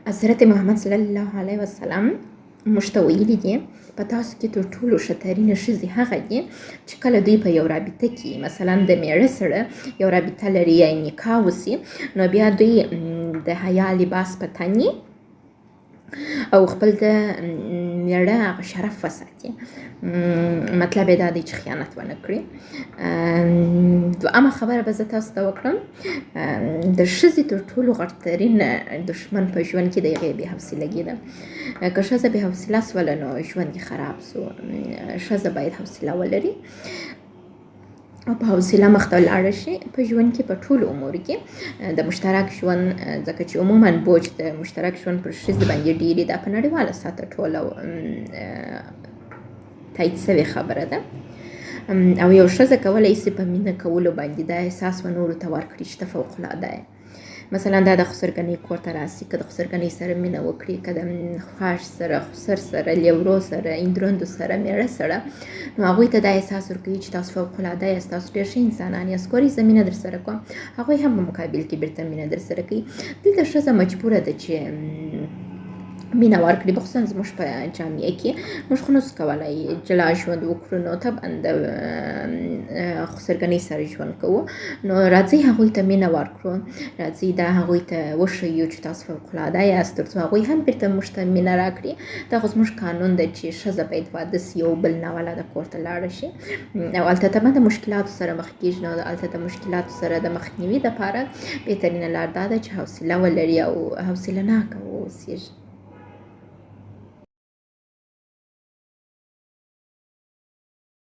حضرت محمد صلی الله علیه وسلم موږ ته ویلي دي په تاسو کې تر ټولو ښه ښځې هغه دي چې کله دوی په یو رابطه کې مثلا د میړه سره یو رابطه لري یا نکاح وسي نو بیا دوی د حیا لباس په تن او خپل د میړه هغه شرف وساتي. مطلب یې دا دی چې خیانت ونه کړي. دویمه خبره به زه تاسو ته وکړم، د ښځې تر ټولو غټترین دښمن په ژوند کې د هغې بې حوصلګي ده. که ښځه بې حوصله سوله نو ژوند یې خراب سو. ښځه باید حوصله ولري او په حوصله مخ ته ولاړه شي په ژوند کې، په ټولو امورو کې د مشترک ژوند، ځکه چې عموما بوج د مشترک ژوند پر ښځې باندې ډېرې، دا په نړیواله سطحه ټوله تایید سوې خبره ده. او یو ښځه کولی شي په مینه کولو باندې دا احساس و نورو ته ورکړي چې ته فوقالعاده یې. مثلا دا د خسرګنۍ کور ته راسي، که د خسرګنۍ سره مینه وکړي، که د خواښ سره، خسر سره، لیورو سره، ایندروندو سره، میړه سره، نو هغوی ته دا احساس ورکوي چې تاسو فوقالعاده یاست، تاسو ډېر ښه انسانان یاست، کوري زه مینه در سره کوم. هغوی هم په مقابل کې بیرته مینه در سره کوي. دلته ښځه مجبوره ده چې مینه ورکړي. بخصوصا زموږ په جامعه کې موږ خو نسو کولی جلا ژوند وکړو، نو طبعا د خسرګنۍ سره ژوند کوو. نو راځئ هغوی ته مینه ورکړو، راځئ دا هغوی ته وښیو چې تاسو فوقالعاده یاست، تر څو هغوی هم بیرته موږ ته مینه راکړي. دا خو زموږ قانون ده چې ښځه باید واده سي، یو بل ناولده کور ته لاړه شي، او هلته طبعا د مشکلاتو سره مخ کېږي. نو هلته د مشکلاتو سره د مخنیوي دپاره بهترینه لار دا ده چې حوصله ولري او حوصله ناکه واوسېږي.